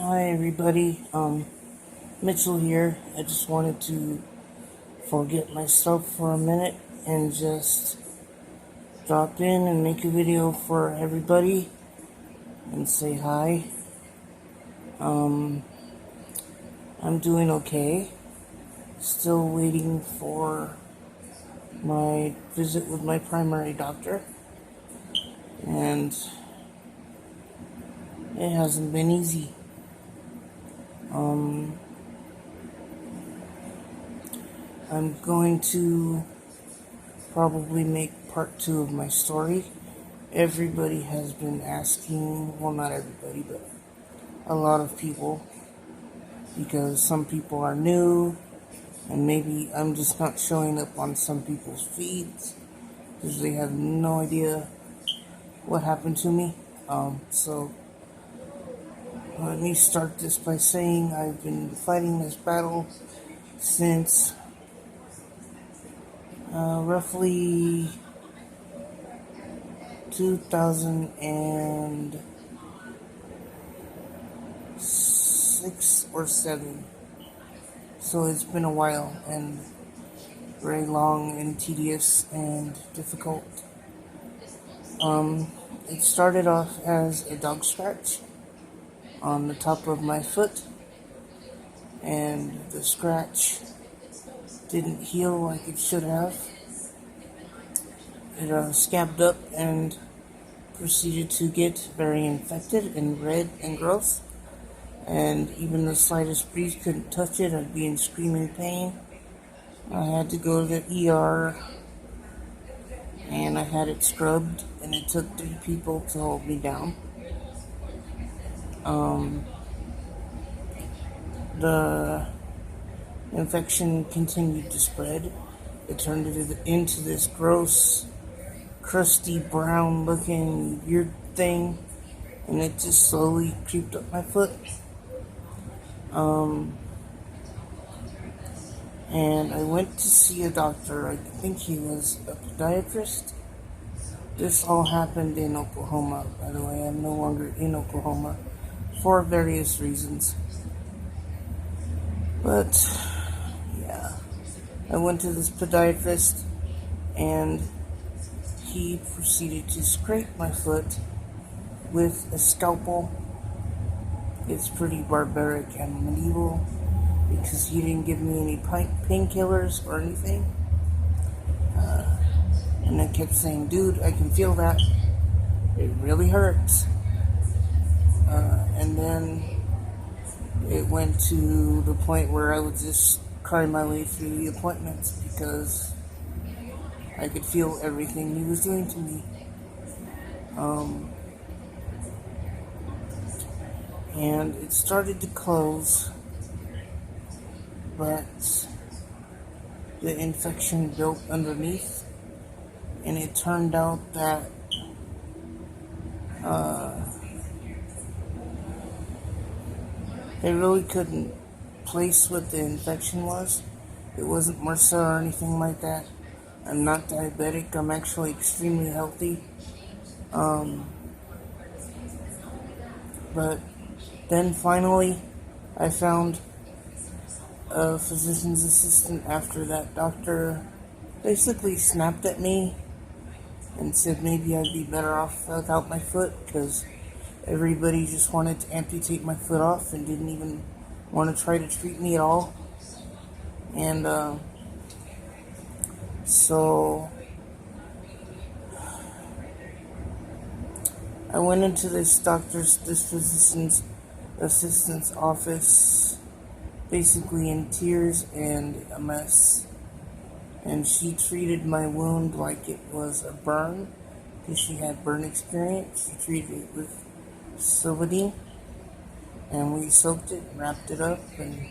Hi everybody, Mitchell here. I just wanted to forget myself for a minute and just drop in and make a video for everybody and say hi. Um, I'm doing okay. Still waiting for my visit with my primary doctor, and it hasn't been easy. Um, I'm going to probably make part 2 of my story. Everybody has been asking, well, not everybody, but a lot of people, because some people are new, and maybe I'm just not showing up on some people's feeds because they have no idea what happened to me. So let me start this by saying I've been fighting this battle since roughly 2006 or 7. So it's been a while and very long and tedious and difficult. It started off as a dog scratch on the top of my foot, and the scratch didn't heal like it should have. It scabbed up and proceeded to get very infected and red and gross, and even the slightest breeze couldn't touch it. I'd be in screaming pain. I had to go to the ER, and I had it scrubbed, and it took 3 people to hold me down. The infection continued to spread. It turned into this gross, crusty, brown-looking weird thing, and it just slowly creeped up my foot. And I went to see a doctor. I think he was a podiatrist. This all happened in Oklahoma, by the way. I'm no longer in Oklahoma for various reasons. But, yeah. I went to this podiatrist, and he proceeded to scrape my foot with a scalpel. It's pretty barbaric and medieval because he didn't give me any painkillers or anything. And I kept saying, dude, I can feel that. It really hurts. And then it went to the point where I would just cry my way through the appointments because I could feel everything he was doing to me. And it started to close, but the infection built underneath, and it turned out that they really couldn't place what the infection was. It wasn't MRSA or anything like that. I'm not diabetic. I'm actually extremely healthy. But then finally, I found a physician's assistant after that doctor basically snapped at me and said maybe I'd be better off without my foot because everybody just wanted to amputate my foot off and didn't even want to try to treat me at all. And so I went into this physician's assistant's office basically in tears and a mess. And she treated my wound like it was a burn because she had burn experience. She treated it with Silvadene, and we soaked it and wrapped it up, and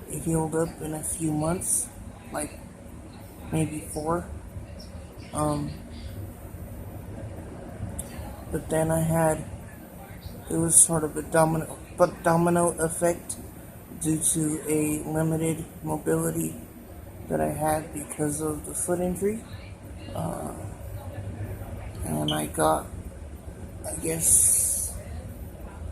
it healed up in a few months, like maybe 4. But then it was sort of a domino effect due to a limited mobility that I had because of the foot injury. And I got, I guess,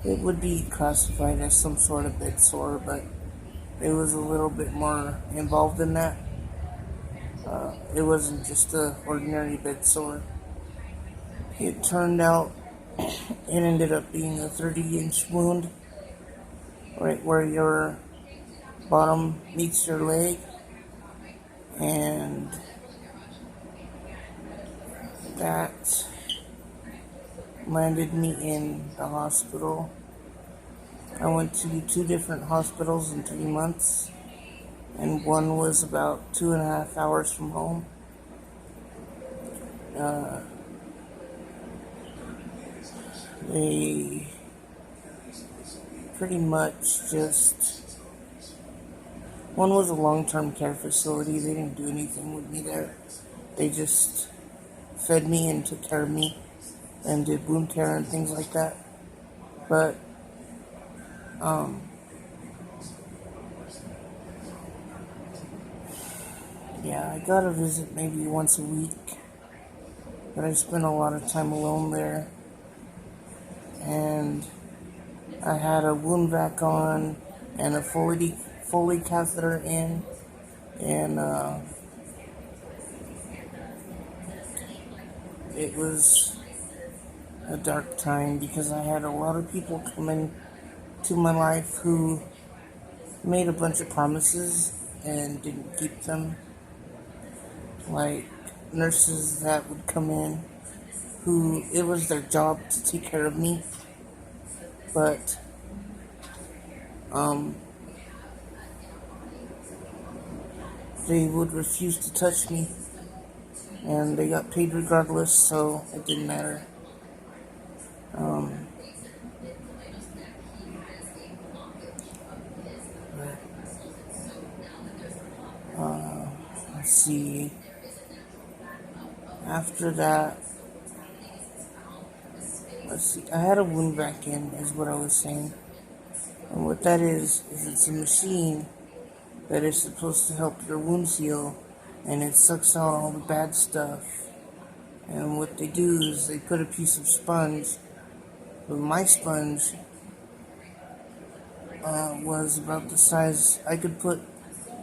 it would be classified as some sort of bed sore, but it was a little bit more involved in that. It wasn't just a ordinary bed sore. It turned out it ended up being a 30-inch wound right where your bottom meets your leg, and that landed me in the hospital. I went to 2 different hospitals in 3 months, and one was about 2.5 hours from home. Uh, they pretty much just, one was a long-term care facility. They didn't do anything with me there. They just fed me and took care of me and did wound care and things like that. But yeah, I got to visit maybe once a week, but I spent a lot of time alone there, and I had a wound vac on and a Foley catheter in, and it was a dark time because I had a lot of people come in to my life who made a bunch of promises and didn't keep them. Like nurses that would come in who it was their job to take care of me, but they would refuse to touch me, and they got paid regardless, so it didn't matter. Let's see. After that, I had a wound vac in, is what I was saying. And what that is it's a machine that is supposed to help your wounds heal, and it sucks out all the bad stuff. And what they do is they put a piece of sponge. But my sponge was about the size, I could put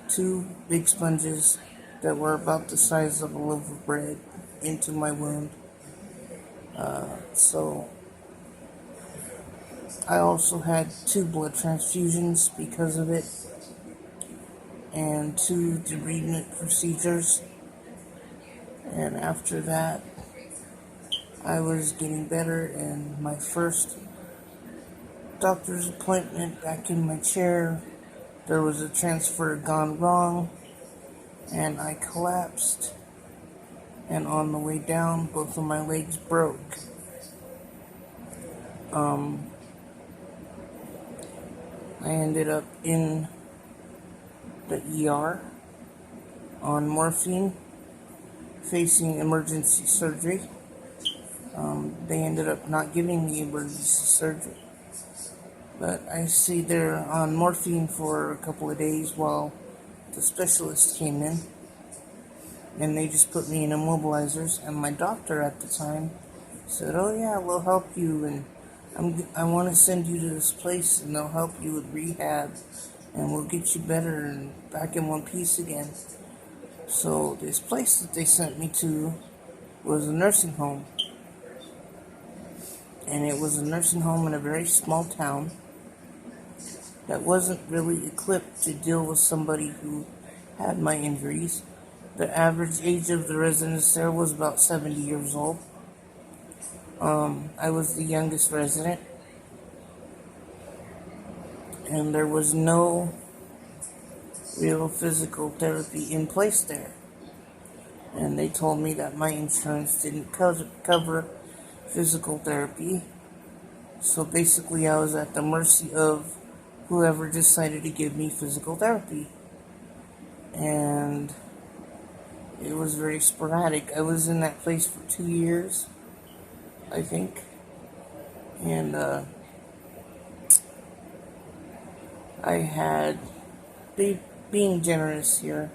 2 big sponges that were about the size of a loaf of bread into my wound. So I also had 2 blood transfusions because of it, and 2 debridement procedures. And after that, I was getting better, and my first doctor's appointment back in my chair, there was a transfer gone wrong, and I collapsed, and on the way down, both of my legs broke. I ended up in the ER on morphine, facing emergency surgery. They ended up not giving me emergency surgery, but I stayed there on morphine for a couple of days while the specialist came in, and they just put me in immobilizers. And my doctor at the time said, "Oh yeah, we'll help you, and I want to send you to this place, and they'll help you with rehab, and we'll get you better and back in one piece again." So this place that they sent me to was a nursing home. And it was a nursing home in a very small town that wasn't really equipped to deal with somebody who had my injuries. The average age of the residents there was about 70 years old. I was the youngest resident, and there was no real physical therapy in place there. And they told me that my insurance didn't cover physical therapy. So basically I was at the mercy of whoever decided to give me physical therapy. And it was very sporadic. I was in that place for 2 years, I think. And I had, being generous here,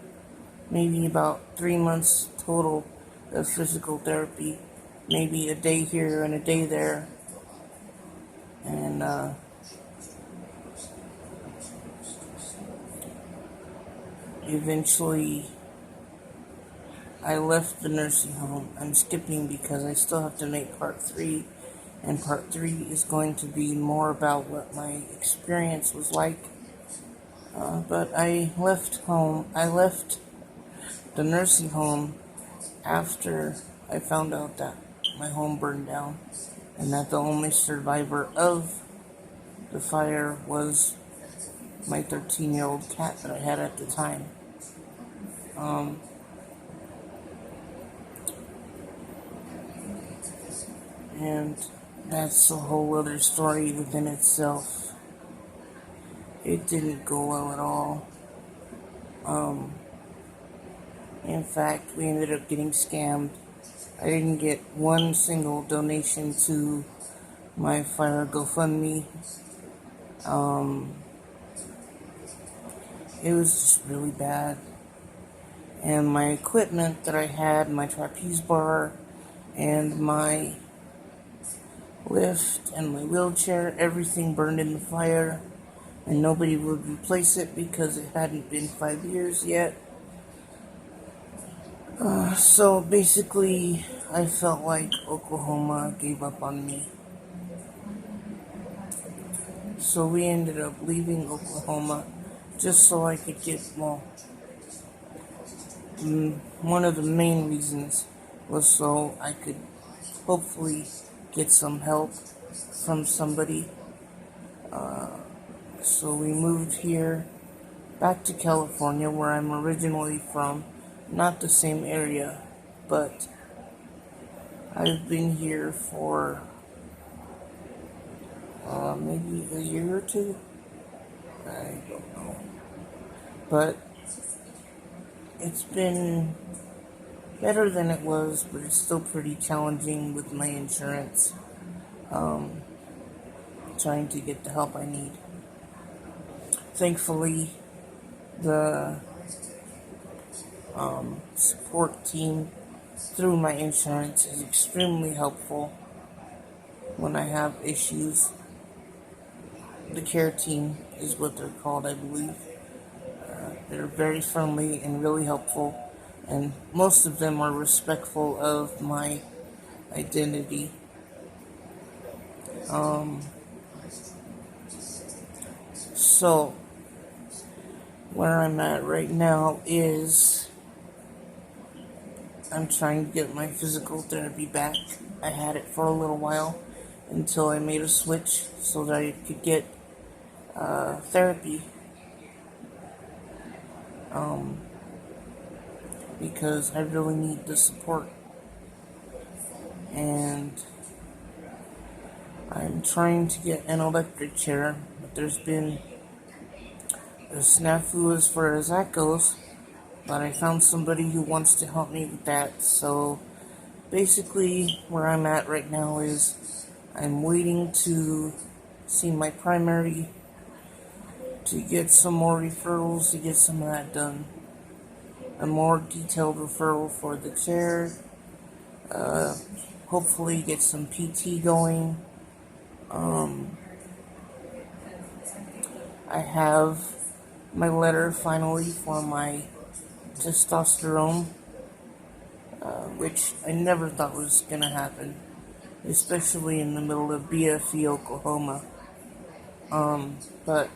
maybe about 3 months total of physical therapy. Maybe a day here and a day there. And eventually I left the nursing home. I'm skipping because I still have to make part 3, and part 3 is going to be more about what my experience was like. But I left home. I left the nursing home after I found out that my home burned down and that the only survivor of the fire was my 13-year-old cat that I had at the time. And that's a whole other story within itself. It didn't go well at all. In fact, we ended up getting scammed. I didn't get one single donation to my fire GoFundMe. It was just really bad. And my equipment that I had, my trapeze bar, and my lift, and my wheelchair, everything burned in the fire. And nobody would replace it because it hadn't been 5 years yet. So basically, I felt like Oklahoma gave up on me. So we ended up leaving Oklahoma just so I could get, one of the main reasons was so I could hopefully get some help from somebody. So we moved here back to California, where I'm originally from. Not the same area, but I've been here for maybe a year or two. I don't know. But it's been better than it was, but it's still pretty challenging with my insurance. Trying to get the help I need. Thankfully, the support team through my insurance is extremely helpful when I have issues. The care team is what they're called, I believe. They're very friendly and really helpful, and most of them are respectful of my identity. So, where I'm at right now is I'm trying to get my physical therapy back. I had it for a little while until I made a switch so that I could get therapy. Because I really need the support. And I'm trying to get an electric chair, but there's been a snafu as far as that goes. But I found somebody who wants to help me with that. So basically, where I'm at right now is I'm waiting to see my primary to get some more referrals to get some of that done. A more detailed referral for the chair. Hopefully get some PT going. I have my letter finally for my testosterone, which I never thought was going to happen, especially in the middle of BFE, Oklahoma. But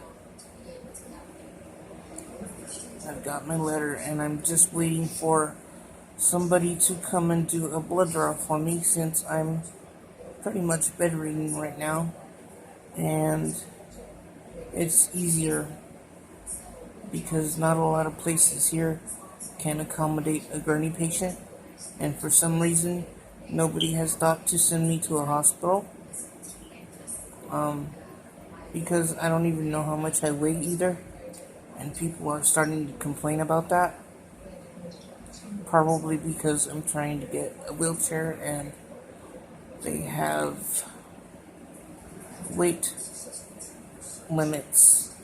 I've got my letter, and I'm just waiting for somebody to come and do a blood draw for me, since I'm pretty much bedridden right now, and it's easier because not a lot of places here can accommodate a gurney patient, and for some reason nobody has thought to send me to a hospital, because I don't even know how much I weigh either, and people are starting to complain about that, probably because I'm trying to get a wheelchair and they have weight limits.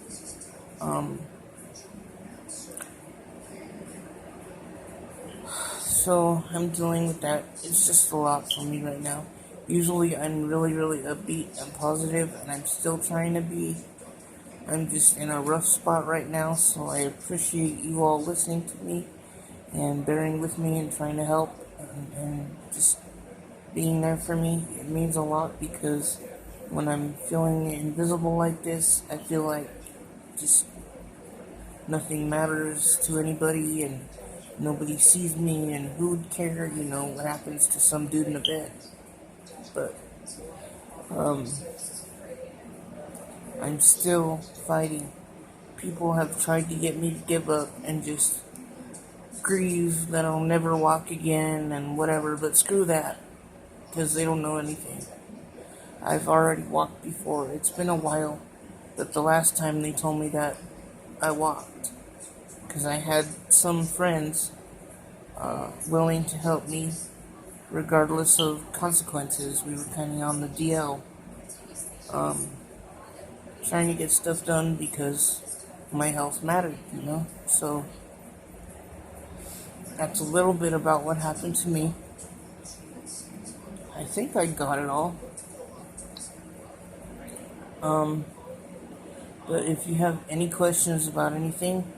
So I'm dealing with that. It's just a lot for me right now. Usually I'm really, really upbeat and positive, and I'm still trying to be. I'm just in a rough spot right now, so I appreciate you all listening to me and bearing with me and trying to help and just being there for me. It means a lot because when I'm feeling invisible like this, I feel like just nothing matters to anybody and nobody sees me, and who would care, what happens to some dude in a bed. But I'm still fighting. People have tried to get me to give up and just grieve that I'll never walk again and whatever, but screw that, because they don't know anything. I've already walked before. It's been a while, but the last time they told me that, I walked. Because I had some friends willing to help me regardless of consequences. We were kind of on the DL, trying to get stuff done because my health mattered, So that's a little bit about what happened to me. I think I got it all. But if you have any questions about anything,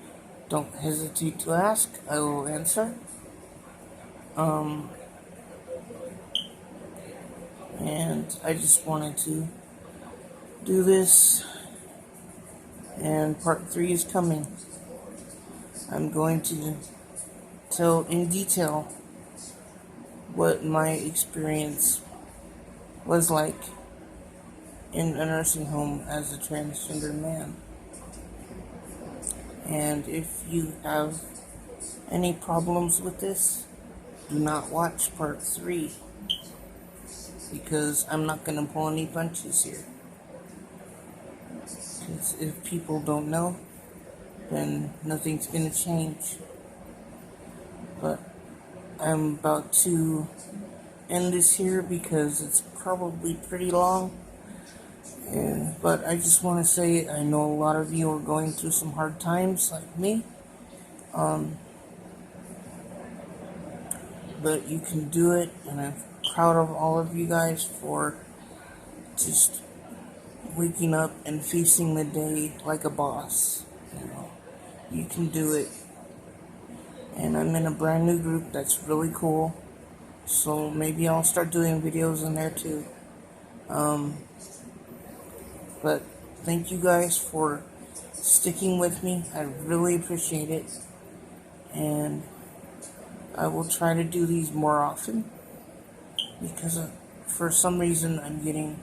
don't hesitate to ask. I will answer. And I just wanted to do this, and part 3 is coming. I'm going to tell in detail what my experience was like in a nursing home as a transgender man. And if you have any problems with this, do not watch part 3, because I'm not going to pull any punches here. Because if people don't know, then nothing's going to change. But I'm about to end this here because it's probably pretty long. But I just want to say, I know a lot of you are going through some hard times like me. But you can do it, and I'm proud of all of you guys for just waking up and facing the day like a boss. You can do it. And I'm in a brand new group that's really cool, so maybe I'll start doing videos in there too. But thank you guys for sticking with me. I really appreciate it, and I will try to do these more often, because for some reason I'm getting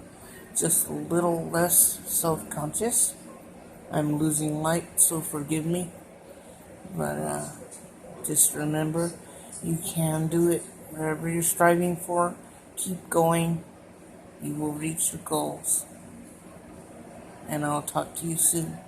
just a little less self-conscious. I'm losing light, so forgive me. But just remember, you can do it. Whatever you're striving for, keep going. You will reach your goals. And I'll talk to you soon.